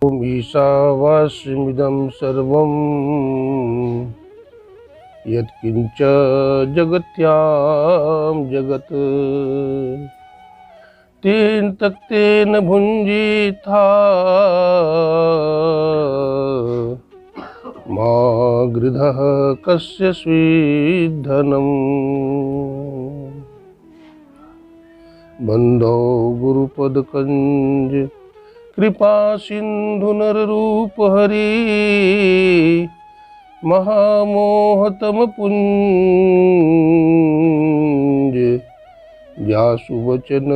ओम ईशावास्यमिदं सर्वं यत्किंच जगत्यां जगत् तेन तक्तेन भुञ्जीथा मा गृधः कस्य स्विद्धनम् बंधो गुरुपदकंज कृपा सिंधु नर रूप हरि महामोहतम पुंज जासु वचन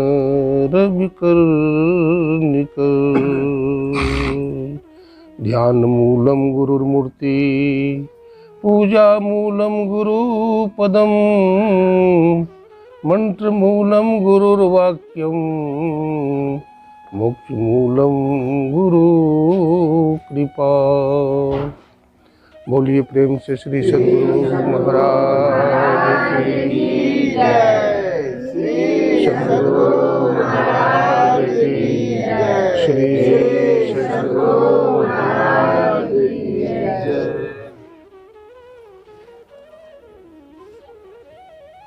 रविकर निकर ध्यान मूलम गुरुर्मूर्ति पूजा मूलम गुरुपदम मंत्र मूलम गुरुर्वाक्यम मोक्ष मूलम गुरु कृपा। बोलिए प्रेम से श्री सद्गुरु महाराज की जय। सद्गुरु महाराज की जय। श्री सद्गुरु महाराज की जय।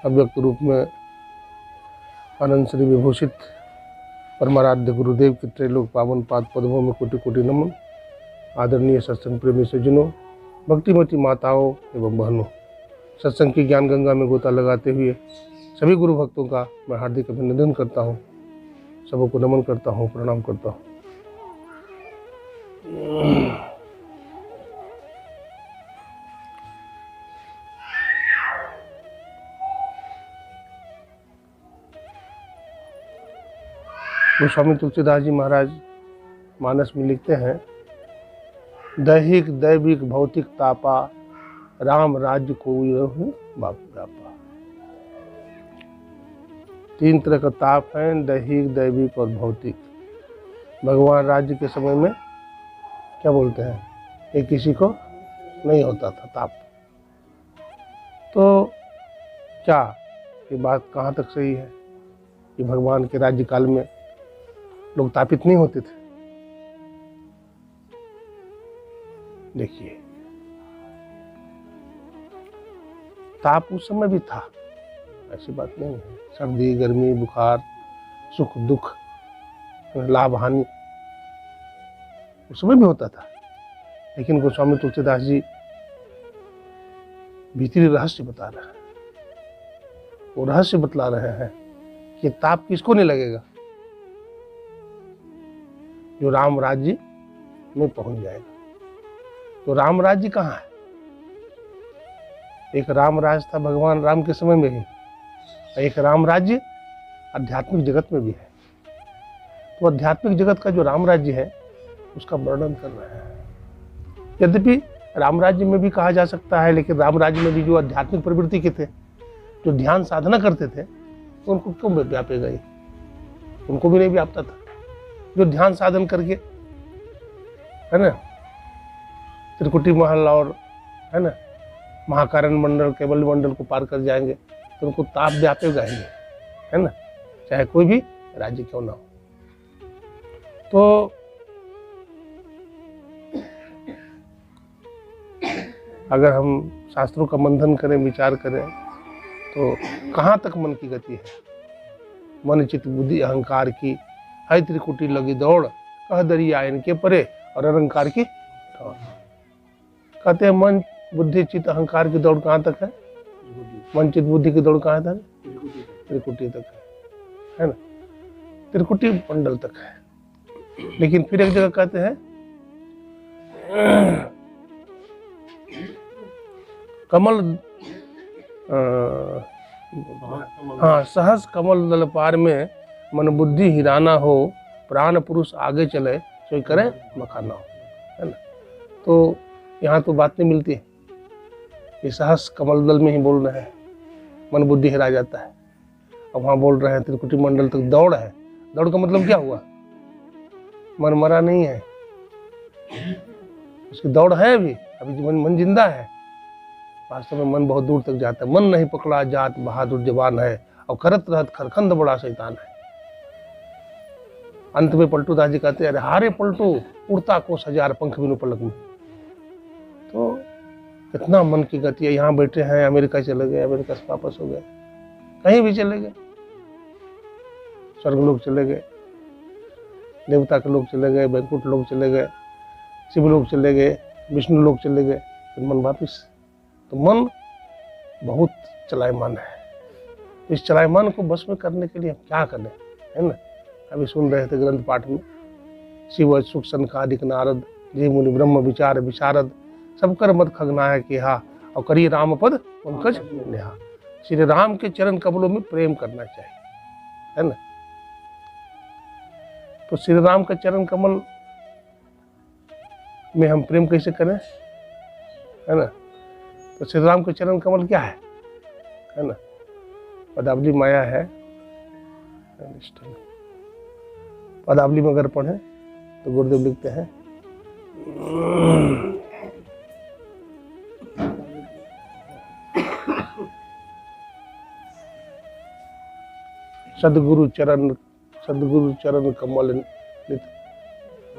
अव्यक्त रूप में अनंत श्री विभूषित परमाराध्य गुरुदेव के त्रैलोक पावन पाद पद्मों में कोटि कोटि नमन। आदरणीय सत्संग प्रेमी सज्जनों, भक्तिमती माताओं एवं बहनों, सत्संग की ज्ञान गंगा में गोता लगाते हुए सभी गुरु भक्तों का मैं हार्दिक अभिनंदन करता हूँ। सबको नमन करता हूँ, प्रणाम करता हूँ। गोस्वामी तुलसीदास जी महाराज मानस में लिखते हैं, दैहिक दैविक भौतिक तापा राम राज्य को बाप व्यापा। तीन तरह का ताप है, दैहिक दैविक और भौतिक। भगवान राज्य के समय में क्या बोलते हैं, ये किसी को नहीं होता था ताप। तो क्या ये बात कहाँ तक सही है कि भगवान के राज्य काल में लोग तापित नहीं होते थे? देखिए, ताप उस समय भी था, ऐसी बात नहीं है। सर्दी गर्मी बुखार सुख दुख लाभ हानि उस समय भी होता था। लेकिन गोस्वामी तुलसीदास जी भीतरी रहस्य बता रहे हैं। वो रहस्य बतला रहे हैं कि ताप किसको नहीं लगेगा, जो राम राज्य में पहुंच जाएगा। तो राम राज्य कहाँ है? एक राम राज था भगवान राम के समय में ही, एक राम राज्य आध्यात्मिक जगत में भी है। तो आध्यात्मिक जगत का जो राम राज्य है उसका वर्णन कर रहे हैं। यद्यपि राम राज्य में भी कहा जा सकता है, लेकिन राम राज्य में भी जो आध्यात्मिक प्रवृत्ति के थे, जो ध्यान साधना करते थे, तो उनको क्यों व्यापेगा ये? उनको भी नहीं व्यापता था। जो ध्यान साधन करके, है ना, त्रिकुटी महल और है ना महाकारण मंडल केवल मंडल को पार कर जाएंगे, तो उनको ताप व्यापेगा ही, है ना, चाहे कोई भी राज्य क्यों ना हो। तो अगर हम शास्त्रों का मंथन करें, विचार करें, तो कहाँ तक मन की गति है? मन चित्त बुद्धि अहंकार की है त्रिकुटी लगी दौड़, कह दरिया इनके परे और अहंकार की दौड़। कहते हैं मन बुद्धि चित्त अहंकार की दौड़ कहाँ तक है? मन चित्त बुद्धि की दौड़ कहाँ तक? त्रिकुटी तक है ना, त्रिकुटी मंडल तक है। लेकिन फिर एक जगह कहते हैं कमल हाँ सहस कमल दल पार में मन बुद्धि हिराना हो, प्राण पुरुष आगे चले सोई करे मखाना हो, है ना। तो यहाँ तो बात नहीं मिलती है, ये सहस कमल दल में ही बोल रहे हैं मन बुद्धि हिरा जाता है। अब वहाँ बोल रहे हैं त्रिकुटी मंडल तक दौड़ है। दौड़ का मतलब क्या हुआ? मन मरा नहीं है, उसकी दौड़ है अभी, अभी मन जिंदा है। वास्तव में मन बहुत दूर तक जाता है। मन नहीं पकड़ा जात बहादुर जवान है, और करत रहत खरखंड बड़ा शैतान है। अंत में पलटू दास जी कहते हैं, अरे हारे पलटू उड़ता को हजार पंख बिनु पलक में। तो कितना मन की गति है। यहाँ बैठे हैं, अमेरिका चले गए, अमेरिका से वापस हो गए, कहीं भी चले गए, स्वर्ग लोग चले गए, देवता के लोग चले गए, वैकुंठ लोग चले गए, शिव लोग चले गए, विष्णु लोग चले गए, फिर मन वापिस। तो मन बहुत चलायमान है। इस चलायमान को बस में करने के लिए हम क्या करें, है ना। अभी सुन रहे थे ग्रंथ पाठ में, शिव सुख सनकादिक नारद, जे मुनि ब्रह्म विचार विशारद, सब कर मत खगना है कि हा, और करिए राम पद पंकज नेहा। श्री राम के चरण कमलों में प्रेम करना चाहिए, है ना। तो श्री राम का चरण कमल में हम प्रेम कैसे करें, है ना। तो श्री राम का चरण कमल क्या है ना। पदावली माया है, पदावली में अगर पढ़े तो गुरुदेव लिखते हैं, सदगुरु चरण कमल नित,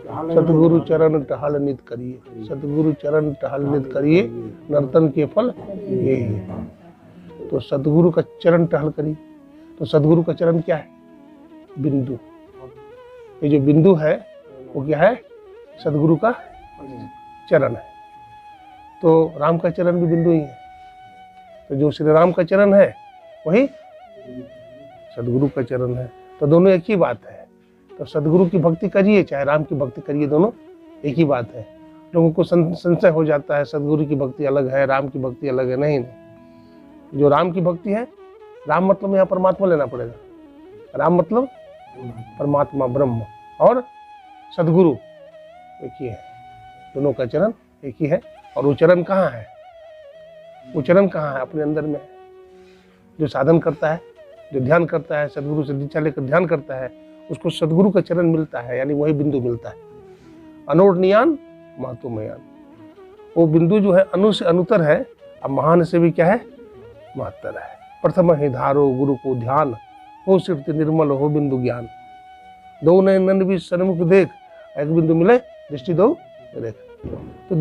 सदगुरु चरण टहल नित करिए, सदगुरु चरण टहल नित करिए, नर्तन के फल ये है। तो सदगुरु का चरण टहल करिए। तो सदगुरु का चरण क्या है, बिंदु। ये जो बिंदु है वो क्या है, सदगुरु का चरण है। तो राम का चरण भी बिंदु ही है। तो जो श्री राम का चरण है वही सदगुरु का चरण है। तो दोनों एक ही बात है। तो सदगुरु की भक्ति करिए चाहे राम की भक्ति करिए, दोनों एक ही बात है। लोगों को संशय हो जाता है सदगुरु की भक्ति अलग है, राम की भक्ति अलग है। नहीं, जो राम की भक्ति है, राम मतलब यहाँ परमात्मा लेना पड़ेगा। राम मतलब परमात्मा ब्रह्म, और सदगुरु एक ही है। दोनों का चरण एक ही है। और वो चरण कहाँ है, वो चरण कहाँ है, अपने अंदर में है। जो साधन करता है, जो ध्यान करता है, सदगुरु से दीक्षा लेकर ध्यान करता है, उसको सदगुरु का चरण मिलता है, यानी वही बिंदु मिलता है। अनोरणीयान महत्वमयान, वो बिंदु जो है अनु से अनुतर है, अब महान से भी क्या है, महत्तर है। प्रथम ही धारो गुरु को ध्यान, हो सिर्फ निर्मल हो बिंदु ज्ञान। दो नयन भी सन्मुख देख, एक बिंदु मिले दृष्टि दो देख। तो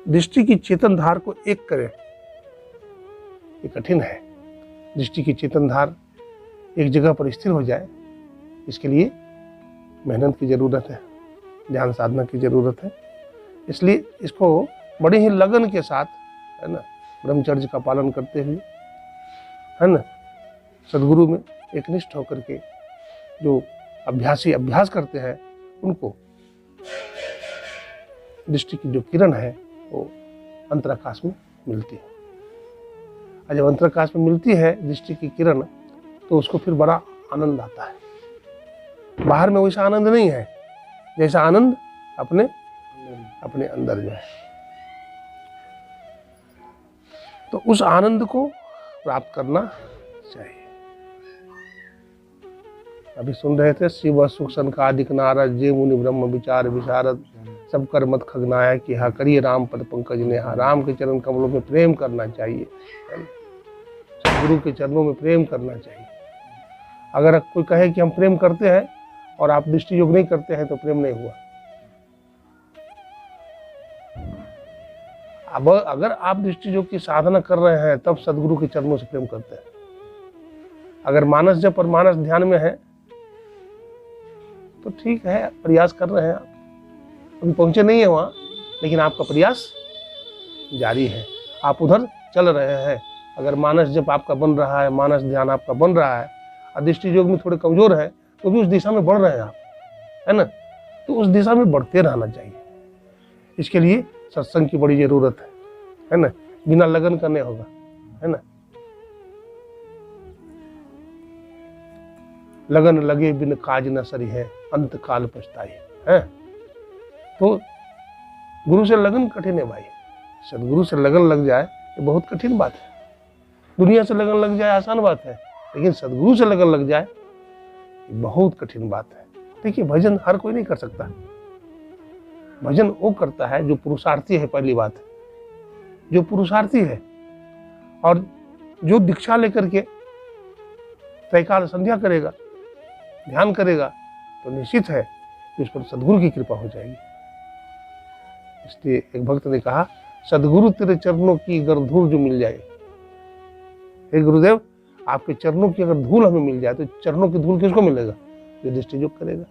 दृष्टि की चेतन धार को एक करें, ये कठिन है। दृष्टि की चेतन धार एक जगह पर स्थिर हो जाए, इसके लिए मेहनत की जरूरत है, ध्यान साधना की जरूरत है। इसलिए इसको बड़े ही लगन के साथ, है ना, ब्रह्मचर्य का पालन करते हुए, है ना, सदगुरु में एकनिष्ठ होकर के जो अभ्यासी अभ्यास करते हैं, उनको दृष्टि की जो किरण है वो अंतराकाश में मिलती है। और जब अंतराकाश में मिलती है दृष्टि की किरण, तो उसको फिर बड़ा आनंद आता है। बाहर में वैसा आनंद नहीं है जैसा आनंद अपने अंदर जो है। तो उस आनंद को प्राप्त करना चाहिए। अभी सुन रहे थे, शिव सुख सनकादिक नारद, जे मुनि ब्रह्म विचार विशारद, सब कर मत खगनाया कि हा, करिए राम पद पंकज नेहा। राम के चरण कमलों में प्रेम करना चाहिए, सदगुरु के चरणों में प्रेम करना चाहिए। अगर कोई कहे कि हम प्रेम करते हैं और आप दृष्टि योग नहीं करते हैं, तो प्रेम नहीं हुआ। अब अगर आप दृष्टि योग की साधना कर रहे हैं, तब सदगुरु के चरणों से प्रेम करते हैं। अगर मानस जप और मानस ध्यान में है तो ठीक है, प्रयास कर रहे हैं आप, अभी पहुंचे नहीं है वहां, लेकिन आपका प्रयास जारी है, आप उधर चल रहे हैं। अगर मानस जप आपका बन रहा है, मानस ध्यान आपका बन रहा है, और दृष्टि योग में थोड़े कमजोर है, तो भी उस दिशा में बढ़ रहे हैं आप, है ना। तो उस दिशा में बढ़ते रहना चाहिए। इसके लिए सत्संग की बड़ी जरूरत है ना। बिना लगन का नहीं होगा, है ना। लगन लगे बिन काज न सरी है, अंत काल पछताई है। तो गुरु से लगन कठिन है भाई। सदगुरु से लगन लग जाए ये बहुत कठिन बात है। दुनिया से लगन लग जाए आसान बात है, लेकिन सदगुरु से लगन लग जाए ये बहुत कठिन बात है। देखिए, भजन हर कोई नहीं कर सकता। भजन वो करता है जो पुरुषार्थी है। पहली बात, जो पुरुषार्थी है और जो दीक्षा लेकर के त्रैकाल संध्या करेगा, ध्यान करेगा, तो निश्चित है कि उस पर सदगुरु की कृपा हो जाएगी। इसलिए एक भक्त ने कहा, सदगुरु तेरे चरणों की अगर धूल जो मिल जाए, हे गुरुदेव आपके चरणों की अगर धूल हमें मिल जाए, तो चरणों की धूल किसको मिलेगा? जो दृष्टि योग करेगा।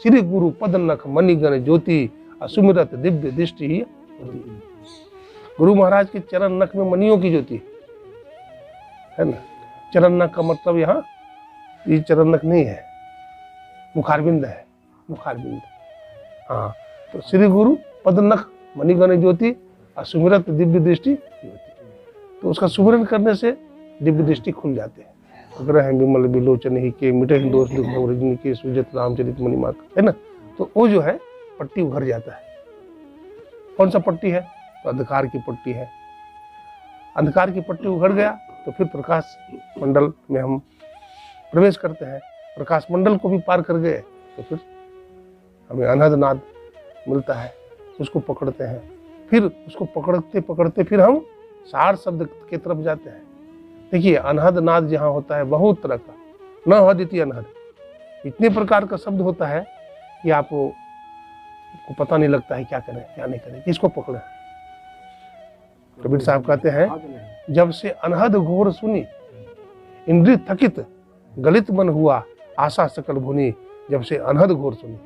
श्री गुरु पद नख मणिगण ज्योति असुमिरत दिव्य दृष्टि ही। गुरु महाराज के चरण नख में मणियों की ज्योति है ना। चरण नख का मतलब यहाँ ये चरण नख नहीं है, मुखारबिंद है, मुखारबिंद। हाँ, तो श्री गुरु पद नख मणिगण ज्योति असुमिरत दिव्य दृष्टि ज्योति। तो उसका सुमिरन करने से दिव्य दृष्टि खुल जाते हैं। ग्रह विमल विलोचन ही के मिटे दोष दुख रजनी के सुजत रामचरित मणिमा, है ना। तो वो जो है पट्टी उभर जाता है। कौन सा पट्टी है? तो अंधकार की पट्टी है। अंधकार की पट्टी उघड़ गया तो फिर प्रकाश मंडल में हम प्रवेश करते हैं। प्रकाश मंडल को भी पार कर गए तो फिर हमें अनहद नाद मिलता है, उसको पकड़ते हैं। फिर उसको पकड़ते पकड़ते फिर हम सार शब्द की तरफ जाते हैं। देखिए, अनहद नाद जहाँ होता है बहुत तरह का, न हद इति अनहद, इतने प्रकार का शब्द होता है कि आपको पता नहीं लगता है क्या करें क्या नहीं करें, किसको पकड़े। कबीर साहब कहते हैं, जब से अनहद घोर सुनी इंद्रिय थकित गलित मन हुआ आशा सकल भुनी, जब से अनहद घोर सुनी।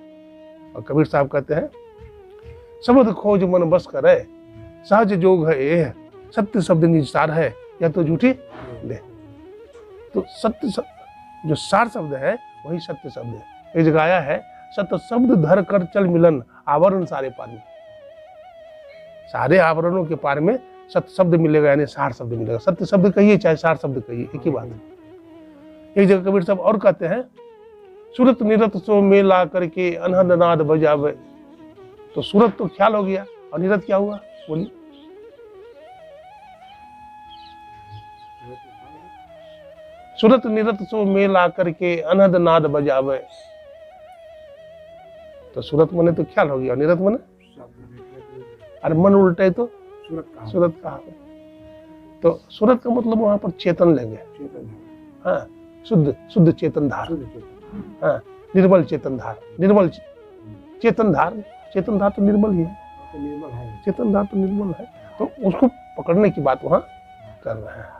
और कबीर साहब कहते हैं, शब्द खोज मन बस करे सहज जोग है ये, सत्य शब्द निज सार है या तो झूठी दे। तो सत्य जो सार शब्द है वही सत्य शब्द है। एक जगह आया है, सत्य शब्द धर कर चल मिलन आवरण सारे पार में। सारे आवरणों के पार में सत्य शब्द मिलेगा, यानी सार शब्द मिलेगा। सत्य शब्द कहिए चाहे सार शब्द कहिए, एक ही बात है। एक जगह कबीर साहब और कहते हैं, सूरत निरत सो मेला करके अनहद नाद बजावे। तो सूरत तो ख्याल हो गया, और निरत क्या हुआ? बोलिए। सूरत निरत सो मेला करके अनहद नाद बजावे। तो सूरत मने तो ख्याल हो गया, और निरत मने अरे मन उल्टे तो सूरत कहा। तो सूरत का मतलब वहां पर चेतन लेंगे। हाँ, शुद्ध चेतन धार। हाँ, निर्मल चेतन धार। निर्मल चेतन धार, चेतन धार तो निर्मल ही है, चेतन धार तो निर्मल है। तो उसको पकड़ने की बात वहां कर रहे हैं।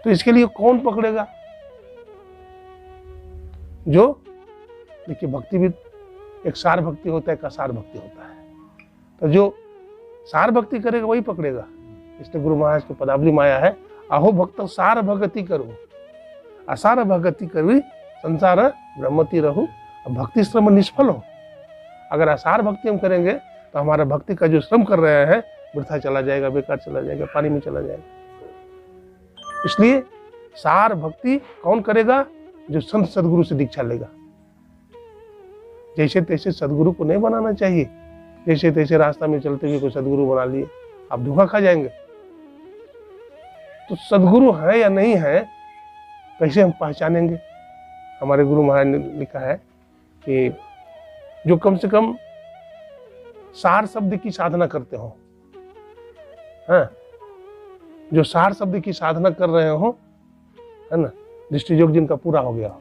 तो इसके लिए कौन पकड़ेगा? जो देखिए, भक्ति भी एक सार भक्ति होता है, एक असार भक्ति होता है। तो जो सार भक्ति करेगा वही पकड़ेगा। इसलिए गुरु महाराज की पदावली में आया है, अहो भक्त सार भगति करो, असार भगति करी संसार ब्रह्मति रहू। भक्ति श्रम निष्फल हो। अगर असार भक्ति हम करेंगे तो हमारा भक्ति का जो श्रम कर रहे हैं वृथा चला जाएगा, बेकार चला जाएगा, पानी में चला जाएगा। इसलिए सार भक्ति कौन करेगा? जो संत सदगुरु से दीक्षा लेगा। जैसे तैसे सदगुरु को नहीं बनाना चाहिए। जैसे तैसे रास्ता में चलते हुए कोई सदगुरु बना लिए, आप धोखा खा जाएंगे। तो सदगुरु है या नहीं है कैसे हम पहचानेंगे? हमारे गुरु महाराज ने लिखा है कि जो कम से कम सार शब्द की साधना करते हो, हाँ, जो सार शब्द की साधना कर रहे हो, है ना, दृष्टि योग जिनका पूरा हो गया हो,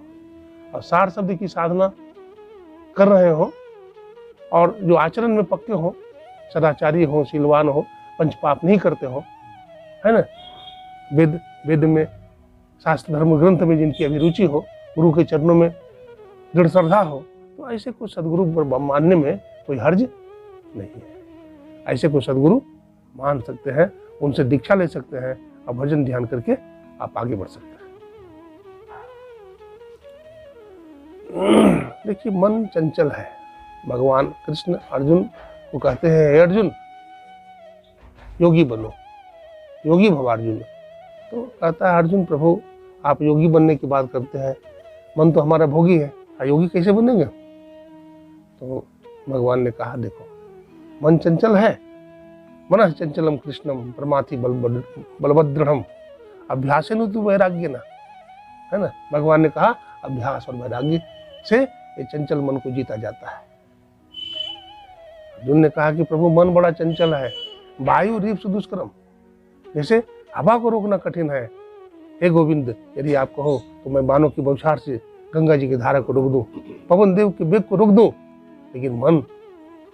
और सार शब्द की साधना कर रहे हो, और जो आचरण में पक्के हो, सदाचारी हो, शीलवान हो, पंच पाप नहीं करते हो, है ना, वेद में, शास्त्र धर्म ग्रंथ में जिनकी अभिरुचि हो, गुरु के चरणों में दृढ़ श्रद्धा हो, तो ऐसे को सदगुरु मानने में कोई हर्ज नहीं है। ऐसे को सदगुरु मान सकते हैं, उनसे दीक्षा ले सकते हैं, और भजन ध्यान करके आप आगे बढ़ सकते हैं। देखिए, मन चंचल है। भगवान कृष्ण अर्जुन को कहते हैं, हे अर्जुन योगी बनो, योगी भव अर्जुन। तो कहता है, अर्जुन प्रभु आप योगी बनने की बात करते हैं, मन तो हमारा भोगी है, योगी कैसे बनेंगे? तो भगवान ने कहा, देखो मन चंचल है, मनः चंचलम कृष्णम प्रमाथि बलभद्रम अभ्यासेन तु वैराग्य ना, है ना। भगवान ने कहा अभ्यास और वैराग्य से ये चंचल मन को जीता जाता है। अर्जुन ने कहा कि प्रभु मन बड़ा चंचल है, वायु रीप्स दुष्करम। जैसे हवा को रोकना कठिन है। हे गोविंद, यदि आप कहो तो मैं बाणों की बौछार से गंगा जी की धारा को रोक दूं, पवन देव के वेग को रोक दूं, लेकिन मन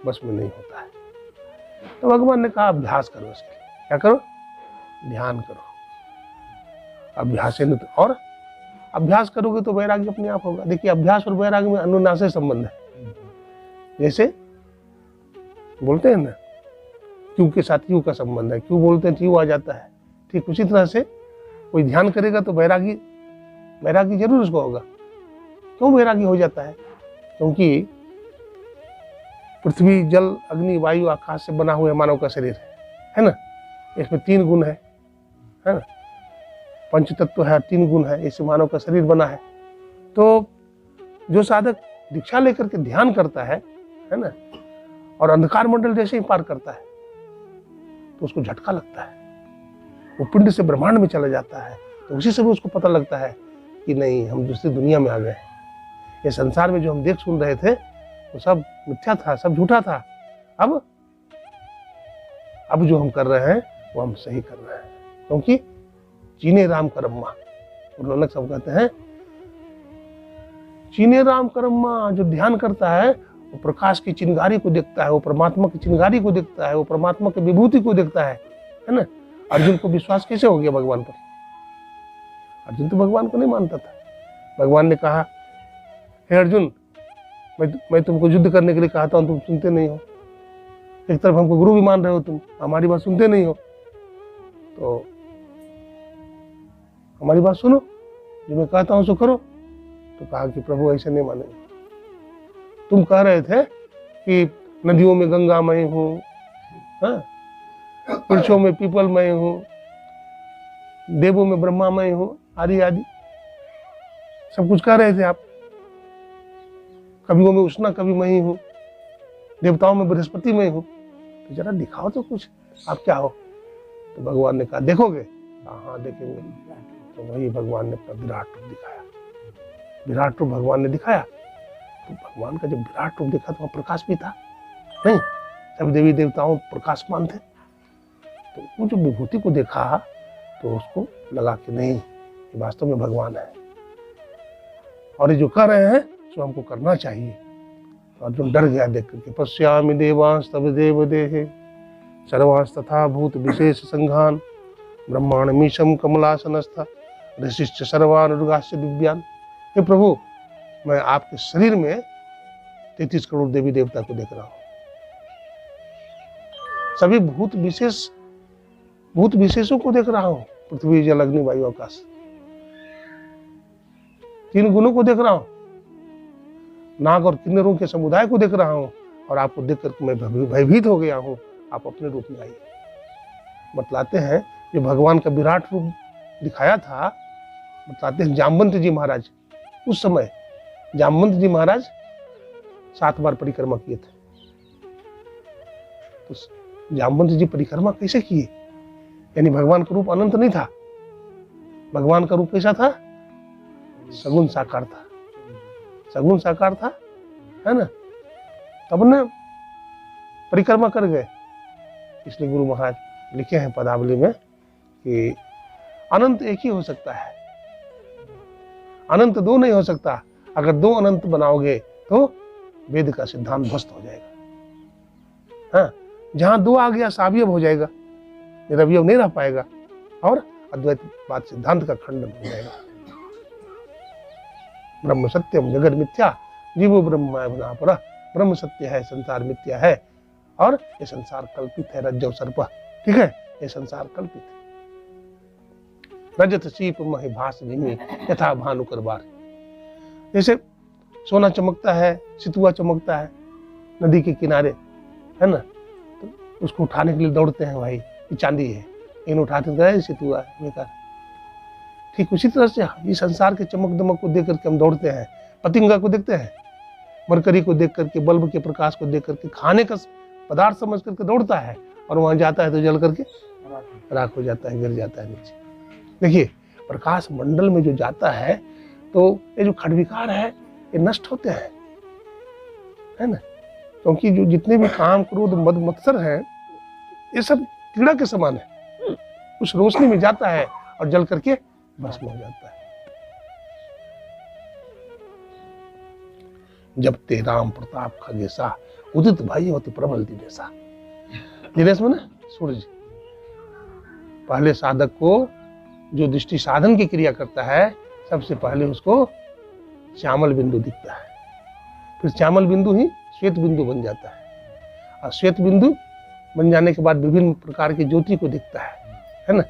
बस में नहीं होता है। तो भगवान ने कहा अभ्यास करो इसके लिए। क्या करो? ध्यान करो। अभ्यास और अभ्यास करोगे तो वैराग्य अपने आप होगा। देखिए, अभ्यास और वैराग्य में अनुनासिक संबंध है। जैसे बोलते हैं ना, क्यों के साथ यू का संबंध है, क्यों बोलते हैं यू आ जाता है। ठीक उसी तरह से कोई ध्यान करेगा तो वैराग्य जरूर उसको होगा। क्यों वैराग्य हो जाता है? क्योंकि पृथ्वी, जल, अग्नि, वायु, आकाश से बना हुआ मानव का शरीर है ना। इसमें 3 गुण है ना। पंच तत्व है, 3 गुण है, इससे मानव का शरीर बना है। तो जो साधक दीक्षा लेकर के ध्यान करता है ना, और अंधकार मंडल जैसे ही पार करता है तो उसको झटका लगता है, वो पिंड से ब्रह्मांड में चला जाता है। तो उसी समय उसको पता लगता है कि नहीं, हम दूसरी दुनिया में आ गए। ये संसार में जो हम देख सुन रहे थे वो सब मिथ्या था, सब झूठा था। अब जो हम कर रहे हैं वो हम सही कर रहे हैं, क्योंकि चीने राम करम्मा। गुरु नानक साहब कहते हैं, चीने राम करम्मा। जो ध्यान करता है वो प्रकाश की चिंगारी को देखता है, वो परमात्मा की चिंगारी को देखता है, वो परमात्मा की विभूति को देखता है ना। अर्जुन को विश्वास कैसे हो गया भगवान पर? अर्जुन तो भगवान को नहीं मानता था। भगवान ने कहा, हे अर्जुन, मैं तुमको युद्ध करने के लिए कहता हूं, तुम सुनते नहीं हो। एक तरफ हमको गुरु भी मान रहे हो, तुम हमारी बात सुनते नहीं हो। तो हमारी बात सुनो, जो मैं कहता हूं सो करो। तो कहा कि प्रभु ऐसे नहीं मानेंगे। तुम कह रहे थे कि नदियों में गंगा मैं हूँ, वृक्षों में पीपल मैं हूँ, देवों में ब्रह्मा मैं हूँ, आदि आदि सब कुछ कह रहे थे आप। कवियों में उष्णा कवि मैं ही हूँ, देवताओं में बृहस्पति मैं हूँ। तो जरा दिखाओ तो कुछ, आप क्या हो? तो भगवान ने कहा, देखोगे? हाँ देखेंगे। तो वही भगवान ने अपना विराट रूप दिखाया। विराट रूप भगवान ने दिखाया। तो भगवान का जब विराट रूप देखा तो वहाँ प्रकाश भी था नहीं? सब देवी देवताओं प्रकाशमान थे। तो वो जो विभूति को देखा तो उसको लगा कि नहीं, ये वास्तव में भगवान है, और ये जो कर रहे हैं सो हमको करना चाहिए। तो अर्जुन डर गया देख करके। पश्यामि देवांस तव देव देहे सर्वांस तथा भूत विशेष संघान ब्रह्मांड मीशम कमलासनस्थ ऋषिश्च सर्वान रुगाश्च दिव्यान। हे प्रभु, मैं आपके शरीर में 33 करोड़ देवी देवता को देख रहा हूं। सभी भूत विशेषों को देख रहा हूं। पृथ्वी, जल, अग्नि, वायु, आकाश, 3 गुणों को देख रहा हूं। नाग और किन्नरों के समुदाय को देख रहा हूं। और आपको देख करके मैं भयभीत हो गया हूं। आप अपने रूप में आइए। बतलाते हैं जो भगवान का विराट रूप दिखाया था, बतलाते हैं जामवंत जी महाराज। उस समय जामवंत जी महाराज 7 बार परिक्रमा किए थे। तो जामवंत जी परिक्रमा कैसे किए? यानी भगवान का रूप अनंत नहीं था। भगवान का रूप कैसा था? सगुण साकार था। सगुण साकार था, है ना। तब ने परिक्रमा कर गए। इसलिए गुरु महाराज लिखे हैं पदावली में कि अनंत एक ही हो सकता है, अनंत 2 नहीं हो सकता। अगर 2 अनंत बनाओगे तो वेद का सिद्धांत ध्वस्त हो जाएगा। हाँ, जहां 2 आ गया सावयव हो जाएगा, निरवयव नहीं रह पाएगा, और अद्वैतवाद सिद्धांत का खंडन हो जाएगा। ब्रह्म सत्यम जगत मिथ्या जीवो ब्रह्म पर। ब्रह्म सत्य है, संसार मिथ्या है, और ये संसार कल्पित है। रज्जव सर्प, ठीक है, ये संसार कल्पित है। रजत सीप महि भास जिमी यथा भानुकर बार। जैसे सोना चमकता है, सितुआ चमकता है नदी के किनारे, है ना, तो उसको उठाने के लिए दौड़ते हैं, भाई ये चांदी है, इन उठाते गए सितुआ है बेकार। ठीक उसी तरह से इस संसार के चमक दमक को देख करके हम दौड़ते हैं। पतंगा को देखते हैं, मरकरी को देख करके, बल्ब के प्रकाश को देख करके खाने का पदार्थ समझ करके दौड़ता है, और वहां जाता है तो जल करके राख हो जाता है, गिर जाता है नीचे। देखिए, प्रकाश मंडल में जो जाता है तो ये जो खडविकार है ये नष्ट होते हैं, है ना। क्योंकि जो जितने भी काम, क्रोध, मद, मत्सर हैं, ये सब कीड़ा के समान है। उस रोशनी में जाता है और जल करके भस्म हो जाता है। जब ते राम प्रताप खगेसा, उदित भाई होती प्रबल दिनेशा। दिनेश में ना सूरज। पहले साधक को जो दृष्टि साधन की क्रिया करता है, सबसे पहले उसको श्यामल बिंदु दिखता है, फिर श्यामल बिंदु ही श्वेत बिंदु बन जाता है, और श्वेत बिंदु बन जाने के बाद विभिन्न प्रकार की ज्योति को देखता है ना,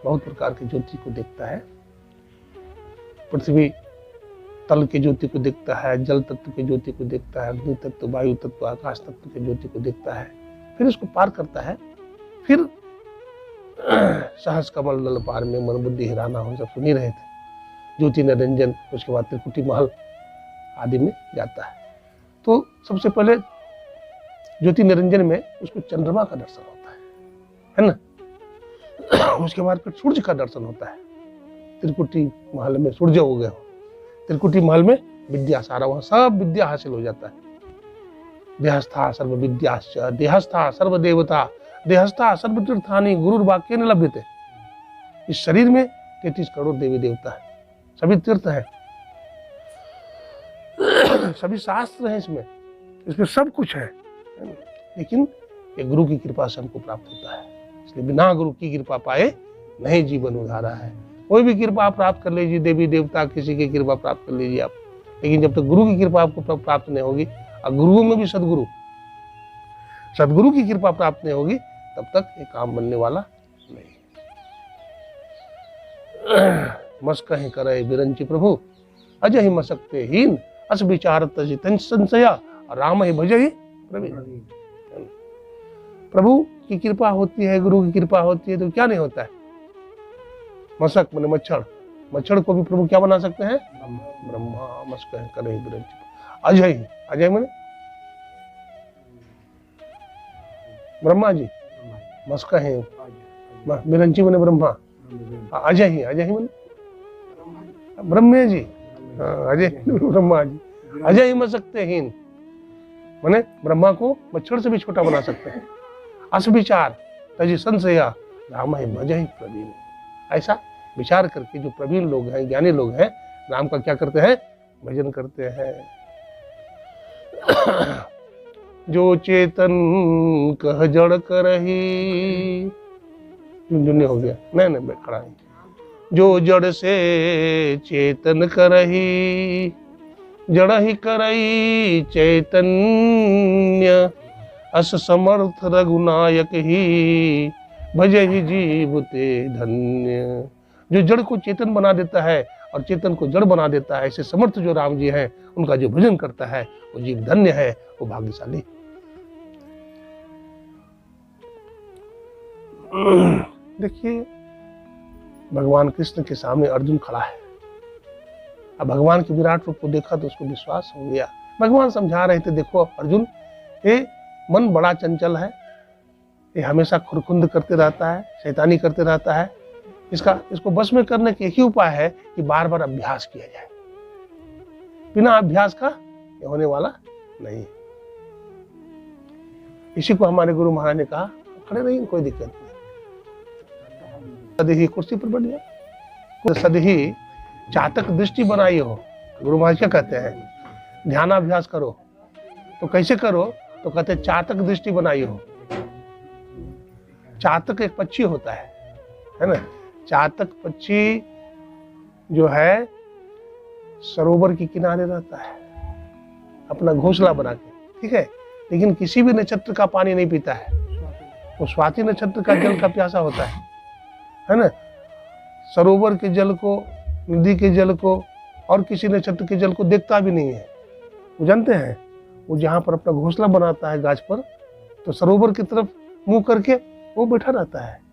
बहुत प्रकार की ज्योति को देखता है। पृथ्वी तल के ज्योति को देखता है, जल तत्व के ज्योति को देखता है, अग्नि तत्व, वायु तत्व, आकाश तत्व के ज्योति को देखता है, फिर उसको पार करता है। फिर सहस कमल दल पार में मन बुद्धि हिराना हो, सब सुन ही रहे थे, ज्योति निरंजन, उसके बाद त्रिकुटी महल आदि में जाता है। तो सबसे पहले ज्योति निरंजन में उसको चंद्रमा का दर्शन होता है ना। उसके बाद फिर सूर्य का दर्शन होता है। त्रिकुटी महल में सूर्य हो गए हो, त्रिकुटी महल में विद्या सारा, वहां सब विद्या हासिल हो जाता है। देहस्था सर्व विद्याश्च देहस्था सर्व देवता देहस्था सर्व तीर्थानि गुरुर्वाक्येन लभ्यते। इस शरीर में 33 करोड़ देवी देवता है, सभी तीर्थ है, सभी शास्त्र है, इसमें सब कुछ है, लेकिन ये गुरु की कृपा से हमको प्राप्त होता है। इसलिए बिना गुरु की कृपा पाए नहीं जीवन उधारा है। कोई भी कृपा आप प्राप्त कर लीजिए, देवी देवता किसी की कृपा प्राप्त कर लीजिए आप, लेकिन जब तक गुरु की कृपा आपको प्राप्त नहीं होगी, और गुरुओं में भी सदगुरु की कृपा प्राप्त नहीं होगी, तब तक ये काम बनने वाला नहीं। मस कहीं करे बिरंची प्रभु अजय ही मसकते हीन अस विचारत संशया राम ही भजहि प्रवीण। प्रभु की कृपा होती है, गुरु की कृपा होती है, तो क्या नहीं होता है। मशक माने मच्छर, मच्छर को भी प्रभु क्या बना सकते हैं, ब्रह्मा। मस कहीं करे बिरंची अजय, अजय माने ब्रह्मा जी, मस्का है, बिरंची माने ब्रह्मा, अजय ही माने ब्रह्मे जी, अजय ब्रह्मा जी, अजय ही मसकते हीन माने ब्रह्मा को मच्छर से भी छोटा बना सकते हैं। अस विचार तजी संशया राम ही भजहि प्रवीण। ऐसा विचार करके जो प्रवीण लोग हैं, ज्ञानी लोग हैं, राम का क्या करते हैं, भजन करते हैं। जो चेतन कह जड़ करही, झुंझुन्नी हो गया, नहीं खड़ा है। जो जड़ से चेतन करही, जड़ ही करई चैतन्य, अस समर्थ रघुनायक ही भजहि जीव ते धन्य। जो जड़ को चेतन बना देता है और चेतन को जड़ बना देता है, ऐसे समर्थ जो राम जी हैं, उनका जो भजन करता है वो जीव धन्य है, वो भाग्यशाली। देखिए भगवान कृष्ण के सामने अर्जुन खड़ा है। अब भगवान के विराट रूप को देखा तो उसको विश्वास हो गया। भगवान समझा रहे थे, देखो अर्जुन, ये मन बड़ा चंचल है, ये हमेशा खुरखुंद करते रहता है, शैतानी करते रहता है। इसको बस में करने के एक ही उपाय है कि बार बार अभ्यास किया जाए। बिना अभ्यास का ये होने वाला नहीं। इसी को हमारे गुरु महाराज ने कहा, खड़े रहिए, कोई दिक्कत नहीं। सदी ही कुर्सी पर बैठ गया, सदी ही चातक दृष्टि बनाई हो। गुरु महाराज क्या कहते हैं, ध्यानाभ्यास करो तो कैसे करो, तो कहते हैं चातक दृष्टि बनाई हो। चातक एक पक्षी होता है ना। चातक पक्षी जो है सरोवर के किनारे रहता है अपना घोंसला बना के, ठीक है, लेकिन किसी भी नक्षत्र का पानी नहीं पीता है। वो स्वाति नक्षत्र का जल का प्यासा होता है ना। सरोवर के जल को, नदी के जल को और किसी नक्षत्र के जल को देखता भी नहीं है। वो जानते हैं, वो जहाँ पर अपना घोंसला बनाता है गाछ पर, तो सरोवर की तरफ मुंह करके वो बैठा रहता है।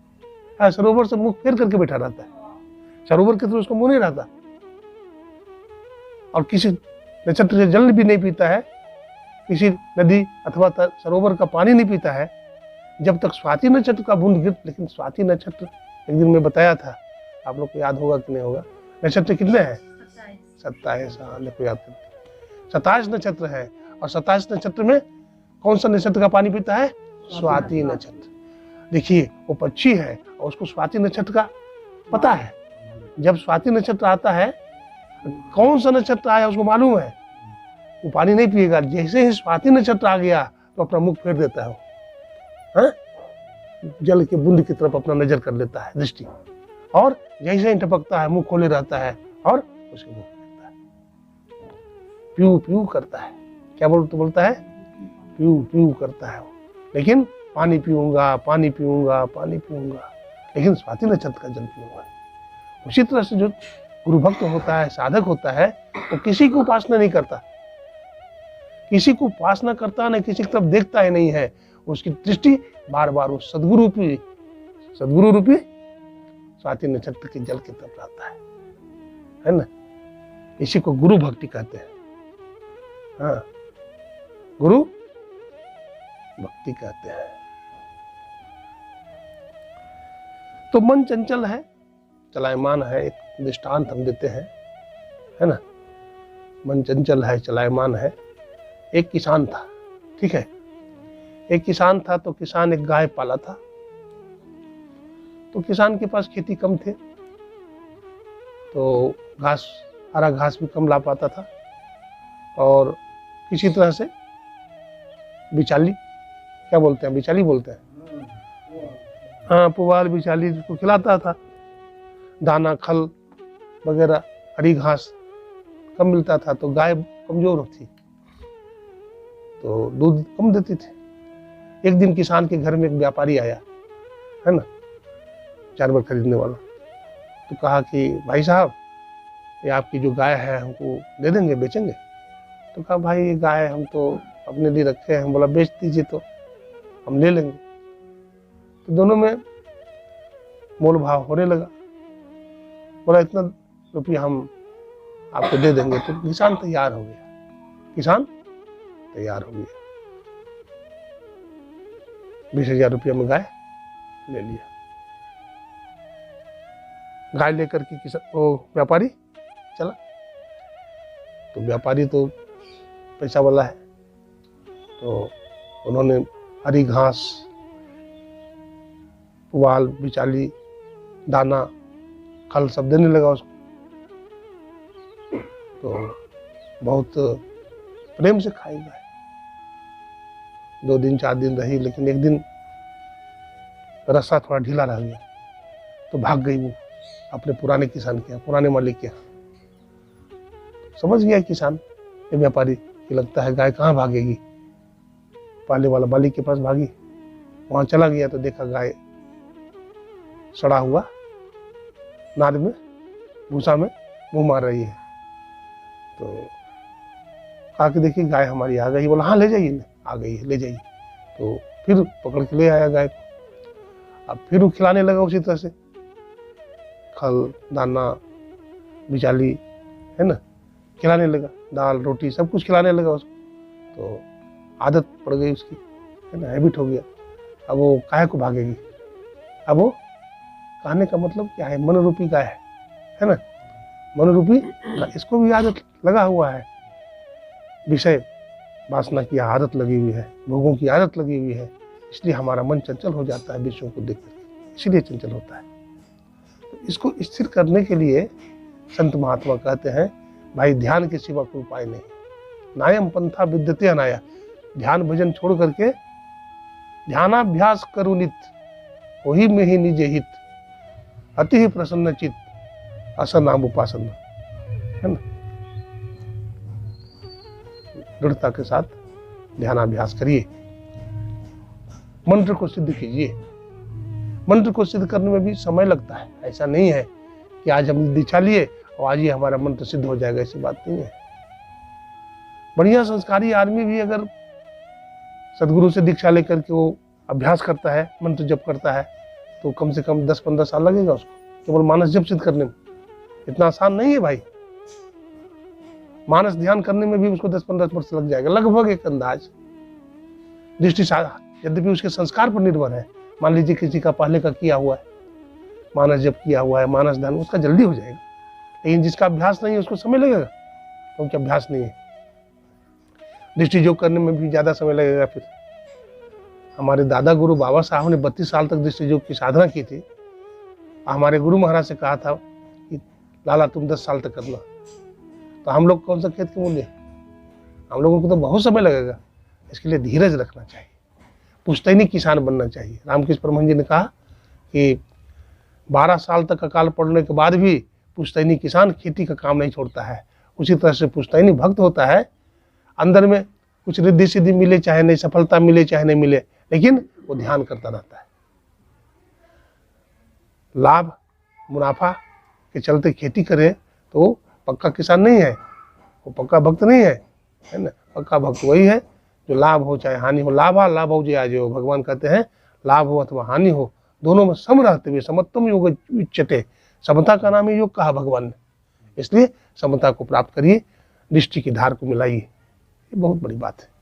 सरोवर से मुंह फेर करके बैठा रहता है, सरोवर की तरफ उसको मुंह नहीं रहता। और किसी नक्षत्र के जल भी नहीं पीता है, किसी नदी अथवा सरोवर का पानी नहीं पीता है, जब तक स्वाति नक्षत्र का बूंद गिर। लेकिन स्वाति नक्षत्र एक दिन मैं बताया था, आप लोग को याद होगा कि नहीं होगा। नक्षत्र कितने हैं, 27। हाँ, देखो याद करते, 27 नक्षत्र है। और 27 नक्षत्र में कौन सा नक्षत्र का पानी पीता है, स्वाति नक्षत्र। देखिए वो पक्षी है और उसको स्वाति नक्षत्र का पता है। जब स्वाति नक्षत्र आता है, कौन सा नक्षत्र आया उसको मालूम है, वो पानी नहीं पिएगा। जैसे ही स्वाति नक्षत्र आ गया तो अपना मुख फेर देता है वो, हाँ? जल के बूंद की तरफ अपना नजर कर लेता है दृष्टि, और जैसे ही टपकता है मुंह खोले रहता है और उसके मुंह फेरता है, प्यू प्यू करता है। क्या बोलता है? प्यू प्यू करता है वो। लेकिन पानी पीऊंगा, पानी पीऊंगा, पानी पीऊंगा, लेकिन स्वाति नक्षत्र का जल पीऊंगा। उसी तरह से जो गुरु भक्त होता है, साधक होता है, वो किसी की उपासना नहीं करता, किसी को उपासना करता नहीं, किसी की तरफ देखता ही नहीं है। उसकी दृष्टि बार बार उस सदगुरु रूपी स्वाति नक्षत्र के जल की तरफ रहता है ना। इसी को गुरु भक्ति कहते हैं। हाँ, गुरु भक्ति कहते हैं। तो मन चंचल है, चलायमान है। एक दृष्टांत हम देते हैं, है ना। मन चंचल है, चलायमान है। एक किसान था, ठीक है। एक किसान था, तो किसान एक गाय पाला था। तो किसान के पास खेती कम थे, तो हरा घास भी कम ला पाता था, और किसी तरह से बिचाली, क्या बोलते हैं, बिचाली बोलते हैं, हाँ, पुवाल बिचाली उसको खिलाता था। दाना खल वगैरह हरी घास कम मिलता था, तो गाय कमजोर थी, तो दूध कम देती थी। एक दिन किसान के घर में एक व्यापारी आया, है ना, जानवर खरीदने वाला। तो कहा कि भाई साहब, ये आपकी जो गाय है हमको दे देंगे, बेचेंगे? तो कहा भाई ये गाय हम तो अपने लिए रखे हैं। बोला बेच दीजिए तो हम ले लेंगे। तो दोनों में मोल भाव होने लगा। बोला इतना रुपया हम आपको दे देंगे। तो किसान तैयार हो गया, किसान तैयार हो गया। 20,000 रुपया में गाय ले लिया। गाय लेकर के वो व्यापारी चला। तो व्यापारी तो पैसा वाला है, तो उन्होंने हरी घास, पुआल, बिचाली, दाना, खल सब देने लगा उसको। तो बहुत प्रेम से खाई गाय। 2 दिन 4 दिन रही, लेकिन एक दिन रास्ता थोड़ा ढीला रह गया, तो भाग गई वो अपने पुराने किसान के यहाँ, पुराने मालिक के यहाँ। समझ गया किसान, ये व्यापारी, कि लगता है गाय कहाँ भागेगी, पाले वाला मालिक के पास भागी। वहां चला गया तो देखा गाय सड़ा हुआ नाद में, भूसा में मुंह मार रही है। तो कहा कि देखिए गाय हमारी आ गई। बोला हाँ ले जाइए, आ गई है, ले जाइए। तो फिर पकड़ के ले आया गाय को। अब फिर वो खिलाने लगा उसी तरह से, खल, दाना, बिचाली, है ना, खिलाने लगा, दाल रोटी सब कुछ खिलाने लगा उसको। तो आदत पड़ गई उसकी, है ना, हैबिट हो गया। अब वो काहे को भागेगी। अब वो कहने का मतलब क्या है, मन रूपी गाय है ना, मन रूपी, इसको भी आदत लगा हुआ है, विषय वासना की आदत लगी हुई है, भोगों की आदत लगी हुई है। इसलिए हमारा मन चंचल हो जाता है विषयों को देख कर, इसलिए चंचल होता है। तो इसको स्थिर करने के लिए संत महात्मा कहते हैं भाई ध्यान के सिवा कोई उपाय नहीं। नायम पंथा विद्यते अनाया, ध्यान भजन छोड़ करके ध्यानाभ्यास करो नित, वही में ही निज हित, अति ही प्रसन्न चित, असनाम उपासना, है ना। दृढ़ता के साथ ध्यानाभ्यास करिए, मंत्र को सिद्ध कीजिए। मंत्र को सिद्ध करने में भी समय लगता है, ऐसा नहीं है कि आज हम दीक्षा लिए और आज ही हमारा मंत्र सिद्ध हो जाएगा, ऐसी बात नहीं है। बढ़िया संस्कारी आदमी भी अगर सदगुरु से दीक्षा लेकर के वो अभ्यास करता है, मंत्र जप करता है, तो कम से कम 10-15 साल लगेगा उसको, केवल मानस जप सिद्ध करने में। इतना आसान नहीं है भाई, मानस ध्यान करने में भी उसको 10-15 वर्ष लग जाएगा, लगभग एक अंदाज। दृष्टि यद्यपि उसके संस्कार पर निर्भर है। मान लीजिए किसी का पहले का किया हुआ है, मानस जप किया हुआ है, मानस ध्यान, उसका जल्दी हो जाएगा। लेकिन जिसका अभ्यास नहीं है उसको समय लगेगा, क्योंकि अभ्यास नहीं है। दृष्टि योग करने में भी ज्यादा समय लगेगा। फिर हमारे दादा गुरु बाबा साहब ने 32 साल तक दृष्टि योग की साधना की थी। हमारे गुरु महाराज से कहा था कि लाला तुम 10 साल तक करना, तो हम लोग कौन सा खेत के मूल्य, हम लोगों को तो बहुत समय लगेगा। इसके लिए धीरज रखना चाहिए, पुश्तैनी किसान बनना चाहिए। रामकृष्ण परमहंस जी ने कहा कि 12 साल तक अकाल पड़ने के बाद भी पुश्तैनी किसान खेती का काम नहीं छोड़ता है। उसी तरह से पुश्तैनी भक्त होता है, अंदर में कुछ रिद्धि सिद्धि मिले चाहे नहीं, सफलता मिले चाहे नहीं मिले, लेकिन वो ध्यान करता रहता है। लाभ मुनाफा के चलते खेती करे तो वो पक्का किसान नहीं है, वो पक्का भक्त नहीं है, है ना। पक्का भक्त वही है जो लाभ हो चाहे हानि हो, लाभ हो जय आज हो। भगवान कहते हैं लाभ हो अथवा हानि हो, दोनों में सम रहते हुए समत्वम योग उच्यते, समता का नाम ही योग कहा भगवान ने। इसलिए समता को प्राप्त करिए, दृष्टि की धार को मिलाइए, ये बहुत बड़ी बात है।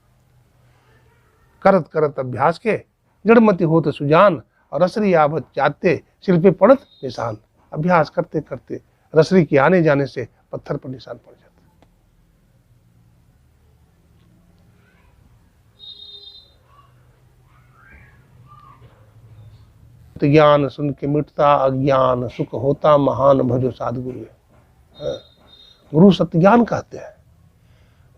करत करत अभ्यास के जड़मति होत सुजान, और रसरी आवत जाते सिर पे पड़त निशान। अभ्यास करते करते रसरी के आने जाने से पत्थर पर निशान पड़ जाता। ज्ञान सुन के मिटता अज्ञान, सुख होता महान भजो साधगुरु। गुरु सत्य ज्ञान कहते हैं,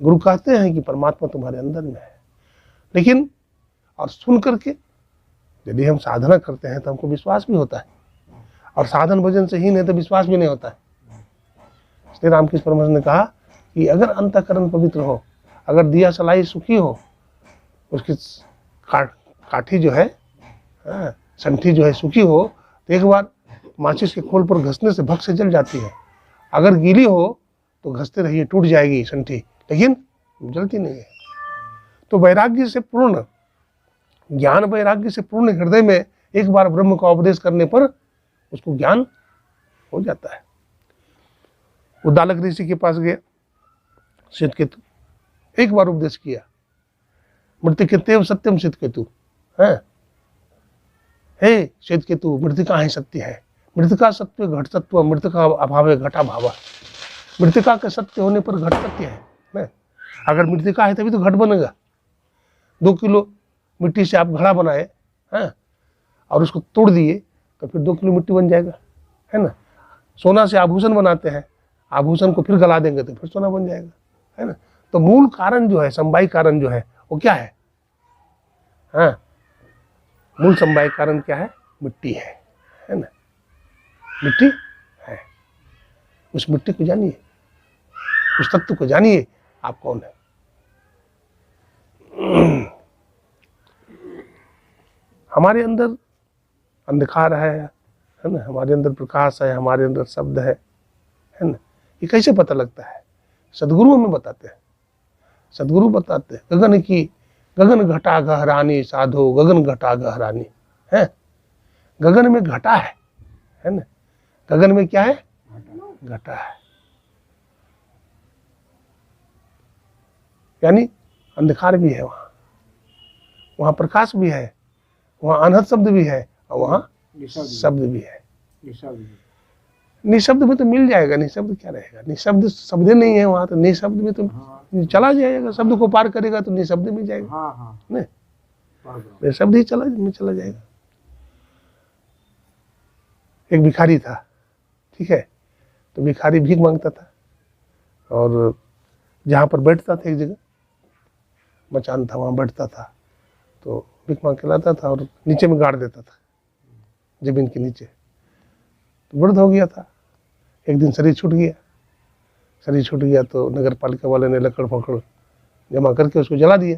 गुरु कहते हैं कि परमात्मा तुम्हारे अंदर में है। लेकिन और सुन करके यदि हम साधना करते हैं तो हमको विश्वास भी होता है, और साधन भजन से ही नहीं तो विश्वास भी नहीं होता है। श्री रामकृष्ण परमहंस ने कहा कि अगर अंतःकरण पवित्र हो, अगर दिया सलाई सुखी हो, उसकी काठी जो है, संठी जो है सुखी हो, तो एक बार माचिस के खोल पर घसने से भक से जल जाती है। अगर गीली हो तो घसते रहिए, टूट जाएगी संठी, लेकिन जलती नहीं है। तो वैराग्य से पूर्ण, ज्ञान वैराग्य से पूर्ण हृदय में एक बार ब्रह्म का उपदेश करने पर उसको ज्ञान हो जाता है। उद्दालक ऋषि के पास गया श्वेतकेतु, एक बार उपदेश किया, मृतिकेतेव सत्यम श्वेतकेतु है, हे श्वेतकेतु मृतिका ही सत्य है, मृतिका सत्य घट सत्व, मृतिका अभाव है घटा भावा। मृतिका के सत्य होने पर घट सत्य है ना? अगर मृतिका है तभी तो घट बनेगा। 2 किलो मिट्टी से आप घड़ा बनाए हैं और उसको तोड़ दिए तो फिर 2 किलो मिट्टी बन जाएगा, है ना। सोना से आभूषण बनाते हैं, आभूषण को फिर गला देंगे तो फिर सोना बन जाएगा, है ना। तो मूल कारण जो है, समवायी कारण जो है वो क्या है? हाँ, मूल समवायी कारण क्या है? मिट्टी है ना। मिट्टी है, उस मिट्टी को जानिए, उस तत्व को जानिए आप कौन है। हमारे अंदर अंधकार है ना, हमारे अंदर प्रकाश है, हमारे अंदर शब्द है ना। ये कैसे पता लगता है? सदगुरु हमें बताते हैं, सदगुरु बताते हैं गगन घटा गहरानी साधो, गगन घटा गहरानी है। गगन में घटा है ना, गगन में क्या है? घटा है, यानी अंधकार भी है, वहां प्रकाश भी है, वहां अनहद शब्द भी है और वहां शब्द भी है। निशब्द में तो मिल जाएगा, निशब्द क्या रहेगा? निशब्द शब्द नहीं है वहां, तो निशब्द में तो चला जाएगा, शब्द को पार करेगा तो निशब्द में जाएगा, निशब्द ही चला जाएगा। एक भिखारी था, ठीक है, तो भिखारी भीख मांगता था और जहाँ पर बैठता था, एक जगह मचान था, वहाँ बैठता था, तो भीख मांग के लाता था और नीचे में गाड़ देता था, जमीन के नीचे। तो वृद्ध हो गया था, एक दिन शरीर छूट गया तो नगर पालिका वाले ने लकड़ फकड़ जमा करके उसको जला दिया।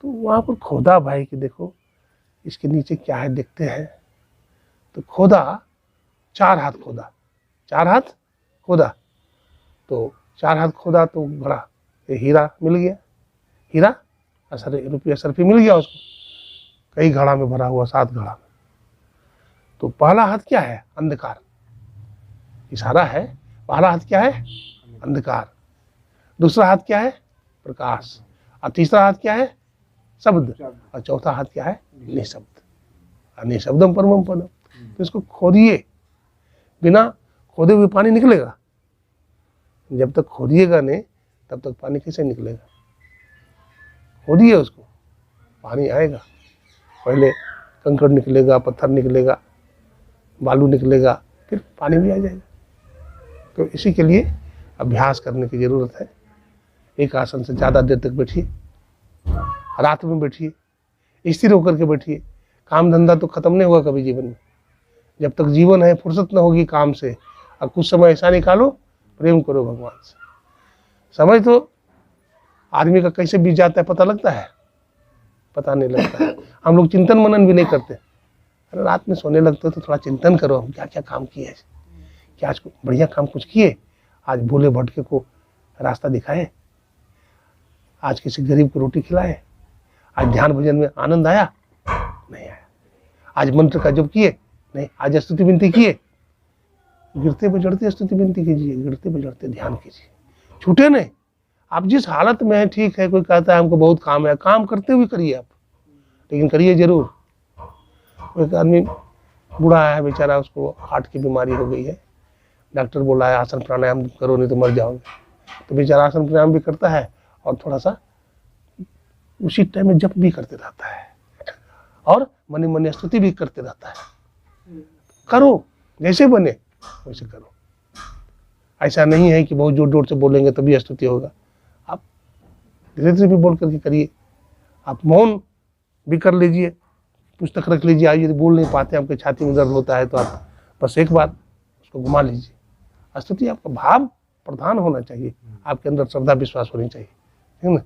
तो वहाँ पर खोदा भाई कि देखो इसके नीचे क्या है, देखते हैं। तो खोदा, 4 हाथ खोदा, 4 हाथ खोदा, तो 4 हाथ खोदा तो बड़ा हीरा मिल गया, हीरा रुपया सर्फी मिल गया उसको, कई घड़ा में भरा हुआ, 7 घड़ा में। तो पहला हाथ क्या है? अंधकार, इशारा है। पहला हाथ क्या है? अंधकार। दूसरा हाथ क्या है? प्रकाश। और तीसरा हाथ क्या है? शब्द। और चौथा हाथ क्या है? निशब्द। निशब्दम परमम पदम। तो इसको खोदिए, बिना खोदे हुए पानी निकलेगा? जब तक खोदिएगा नहीं तब तक पानी कैसे निकलेगा? खोदिए उसको, पानी आएगा। पहले कंकड़ निकलेगा, पत्थर निकलेगा, बालू निकलेगा, फिर पानी भी आ जाएगा। तो इसी के लिए अभ्यास करने की ज़रूरत है। एक आसन से ज़्यादा देर तक बैठिए, रात में बैठिए, स्थिर होकर के बैठिए। काम धंधा तो खत्म नहीं होगा कभी जीवन में। जब तक जीवन है फुर्सत न होगी काम से, और कुछ समय ऐसा निकालो, प्रेम करो भगवान से। समय तो आदमी का कैसे बीत जाता है पता लगता है? पता नहीं लगता है। हम लोग चिंतन मनन भी नहीं करते। अरे रात में सोने लगते तो थोड़ा चिंतन करो, हम क्या क्या काम किए, क्या आज बढ़िया काम कुछ किए, आज भूले भटके को रास्ता दिखाए, आज किसी गरीब को रोटी खिलाए, आज ध्यान भजन में आनंद आया, नहीं आया, आज मंत्र का जप किए, नहीं, आज स्तुति विनती किए। गिरते बजड़ते स्तुति विनती कीजिए, गिरते बजड़ते ध्यान कीजिए, छूटे नहीं। आप जिस हालत में हैं ठीक है, कोई कहता है हमको बहुत काम है, काम करते हुए करिए आप, लेकिन करिए जरूर। एक आदमी बूढ़ा है बेचारा, उसको हार्ट की बीमारी हो गई है, डॉक्टर बोला है आसन प्राणायाम करो नहीं तो मर जाओगे। तो बेचारा आसन प्राणायाम भी करता है और थोड़ा सा उसी टाइम में जप भी करते रहता है और मन मन स्तुति भी करते रहता है। करो, जैसे बने वैसे करो। ऐसा नहीं है कि बहुत जोर जोर से बोलेंगे तभी स्तुति होगा। आप धीरे धीरे भी बोल करके करिए। आप मौन भी कर लीजिए, पुस्तक रख लीजिए। आज यदि बोल नहीं पाते, आपके छाती में दर्द होता है, तो आप बस एक बार उसको घुमा लीजिए। स्तुति आपका भाव प्रधान होना चाहिए, आपके अंदर श्रद्धा विश्वास होनी चाहिए, है ना?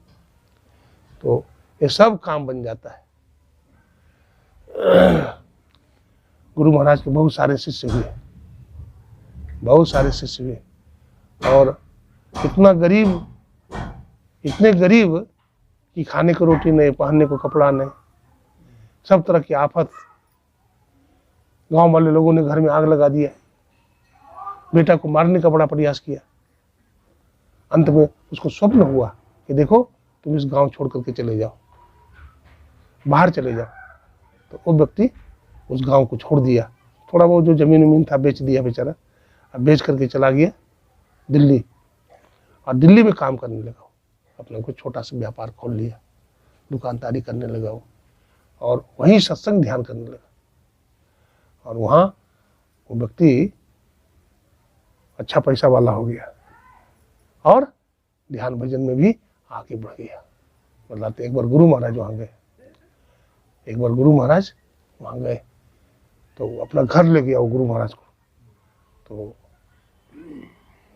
तो ये सब काम बन जाता है। गुरु महाराज के बहुत सारे शिष्य हुए, बहुत सारे शिष्य हुए, और इतना गरीब, इतने गरीब कि खाने को रोटी नहीं, पहनने को कपड़ा नहीं, सब तरह की आफत। गांव वाले लोगों ने घर में आग लगा दिया, बेटा को मारने का बड़ा प्रयास किया। अंत में उसको स्वप्न हुआ कि देखो तुम इस गांव छोड़ करके चले जाओ, बाहर चले जाओ। तो वो व्यक्ति उस गांव को छोड़ दिया, थोड़ा बहुत जो जमीन वमीन था बेच दिया बेचारा, अब बेच करके चला गया दिल्ली, और दिल्ली में काम करने लगा। अपना कोई छोटा सा व्यापार खोल लिया, दुकानदारी करने लगा वो, और वहीं सत्संग ध्यान करने लगा। और वहाँ वो व्यक्ति अच्छा पैसा वाला हो गया और ध्यान भजन में भी आगे बढ़ गया। मतलब एक बार गुरु महाराज वहाँ गए, एक बार गुरु महाराज वहाँ गए तो अपना घर ले गया वो गुरु महाराज को। तो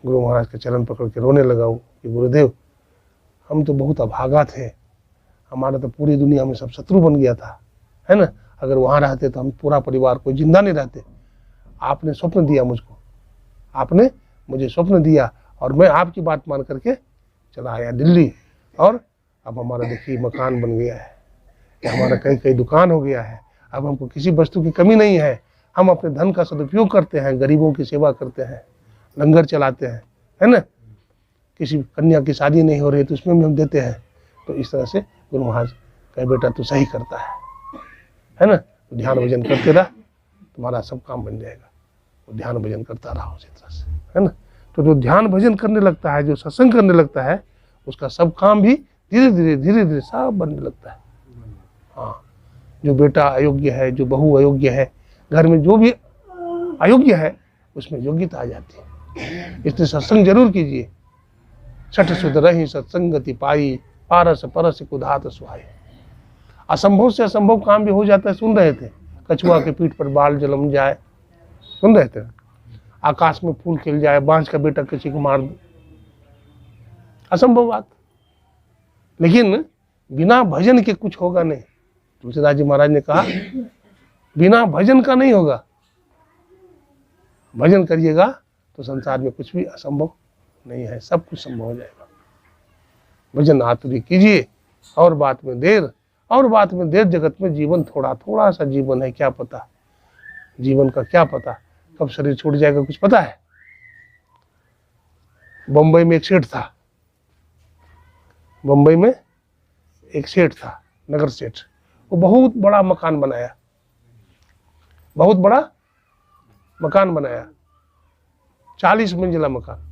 गुरु महाराज के चरण पकड़ के रोने लगा वो कि गुरुदेव, हम तो बहुत अभागा थे, हमारा तो पूरी दुनिया में सब शत्रु बन गया था, है ना? अगर वहाँ रहते तो हम पूरा परिवार कोई जिंदा नहीं रहते। आपने स्वप्न दिया मुझको, आपने मुझे स्वप्न दिया और मैं आपकी बात मान करके चला आया दिल्ली, और अब हमारा देखिए मकान बन गया है, हमारा कई कई दुकान हो गया है, अब हमको किसी वस्तु की कमी नहीं है। हम अपने धन का सदुपयोग करते हैं, गरीबों की सेवा करते हैं, लंगर चलाते हैं, है ना? किसी कन्या की शादी नहीं हो रही तो उसमें भी हम देते हैं। तो इस तरह से गुरु महाराज कहे बेटा तू सही करता है ना? तो ध्यान भजन करते रह, तुम्हारा सब काम बन जाएगा। तो ध्यान भजन करता रहा उसी तरह से, है ना? तो जो ध्यान भजन करने लगता है, जो सत्संग करने लगता है, उसका सब काम भी धीरे धीरे सब बनने लगता है। हाँ, जो बेटा अयोग्य है, जो बहू अयोग्य है, घर में जो भी अयोग्य है उसमें योग्यता आ जाती है। इसलिए सत्संग जरूर कीजिए। छठ सुध रही सत्संगति पाई, पारस परस कुधात सुहाई। असंभव से असंभव काम भी हो जाता है। सुन रहे थे, कछुआ के पीठ पर बाल जलम जाए, सुन रहे थे, आकाश में फूल खिल जाए, बांस का बेटा किसी को मार दे, असंभव बात। लेकिन बिना भजन के कुछ होगा नहीं। तुलसीदास जी महाराज ने कहा बिना भजन का नहीं होगा। भजन करिएगा तो संसार में कुछ भी असंभव नहीं है, सब कुछ संभव हो जाएगा। भजन आतुरी कीजिए, और बात में देर, और बात में देर। जगत में जीवन थोड़ा थोड़ा सा जीवन है, क्या पता जीवन का क्या पता कब शरीर छूट जाएगा, कुछ पता है? बंबई में एक सेठ था, बंबई में एक सेठ था, नगर सेठ। वो बहुत बड़ा मकान बनाया, बहुत बड़ा मकान बनाया, 40 मंजिला मकान।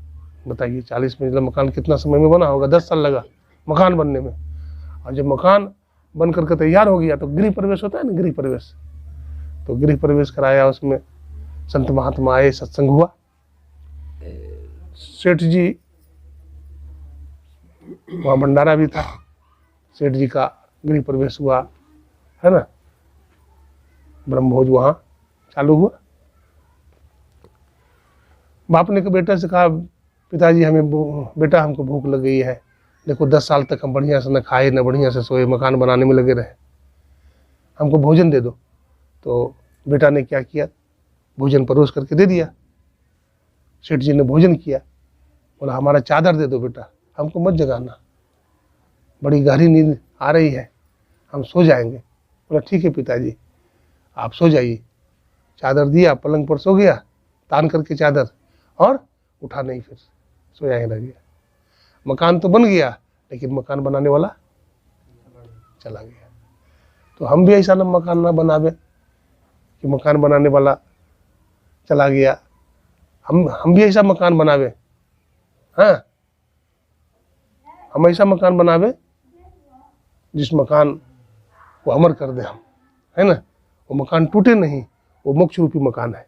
बताइए 40 मंजिला मकान कितना समय में बना होगा? 10 साल लगा मकान बनने में। और जब मकान बन करके तैयार हो गया तो गृह प्रवेश होता है ना, गृह प्रवेश, तो गृह प्रवेश कराया, उसमें संत महात्मा आए, सत्संग हुआ। सेठ जी वहाँ भंडारा भी था, सेठ जी का गृह प्रवेश हुआ है ना, ब्रह्मभोज वहाँ चालू हुआ। बाप ने बेटे से कहा, पिताजी बेटा हमको भूख लग गई है, देखो 10 साल तक हम बढ़िया से न खाए न बढ़िया से सोए, मकान बनाने में लगे रहे, हमको भोजन दे दो। तो बेटा ने क्या किया, भोजन परोस करके दे दिया। सेठ जी ने भोजन किया, बोला हमारा चादर दे दो बेटा, हमको मत जगाना, बड़ी गहरी नींद आ रही है, हम सो जाएंगे। बोला ठीक है पिताजी आप सो जाइए। चादर दिया, पलंग पर सो गया तान करके चादर, और उठा नहीं, फिर सोया ही रह गया। मकान तो बन गया लेकिन मकान बनाने वाला चला गया। तो हम भी ऐसा मकान ना बनावे कि मकान बनाने वाला चला गया, हम भी ऐसा मकान बनावे, हाँ हम ऐसा मकान बनावे जिस मकान को अमर कर दे हम, है ना, वो मकान टूटे नहीं, वो मोक्ष रूपी मकान है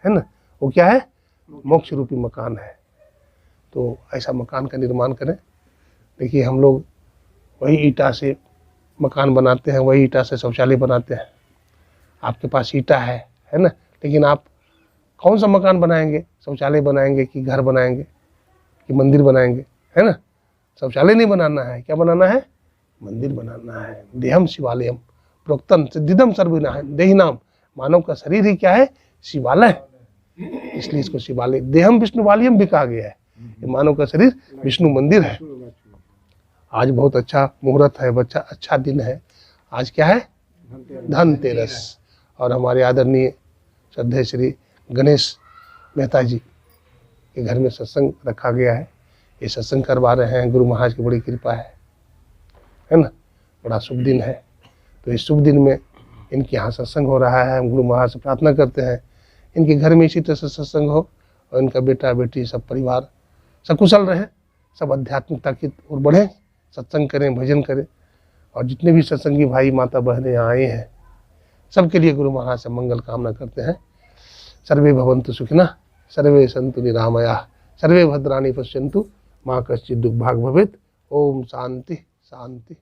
ना, वो क्या है, मोक्ष रूपी मकान है। तो ऐसा मकान का निर्माण करें। देखिए हम लोग वही ईंटा से मकान बनाते हैं, वही ईंटा से शौचालय बनाते हैं। आपके पास ईंटा है ना, लेकिन आप कौन सा मकान बनाएंगे, शौचालय बनाएंगे कि घर बनाएंगे कि मंदिर बनाएंगे, है ना। शौचालय नहीं बनाना है, क्या बनाना है, मंदिर बनाना है। देहम शिवालयम प्रोक्तम सिद्धिदम सर्वविनाश देहिनाम, मानव का शरीर ही क्या है, शिवालय, इसलिए इसको शिवालय, देहम विष्णुवालयम भी कहा गया है। ये मानव का शरीर विष्णु मंदिर है। आज बहुत अच्छा मुहूर्त है, बच्चा अच्छा दिन है। आज क्या है, धनतेरस, और हमारे आदरणीय श्रद्धेय श्री गणेश मेहता जी के घर में सत्संग रखा गया है। ये सत्संग करवा रहे हैं, गुरु महाराज की बड़ी कृपा है ना, बड़ा शुभ दिन है। तो इस शुभ दिन में इनके यहाँ सत्संग हो रहा है। हम गुरु महाराज से प्रार्थना करते हैं इनके घर में इसी तरह से सत्संग हो, और इनका बेटा बेटी सब परिवार सकुशल रहे, सब आध्यात्मिकता की ओर बढ़े, सत्संग करें, भजन करें। और जितने भी सत्संगी भाई माता बहनें यहाँ आए हैं, सबके लिए गुरु महाराज से मंगल कामना करते हैं। सर्वे भवन्तु सुखिनः, सर्वे सन्तु निरामयाः, सर्वे भद्राणि पश्यन्तु, मा कश्चित् दुर्भाग् भवेत्। ओम शांति शांति।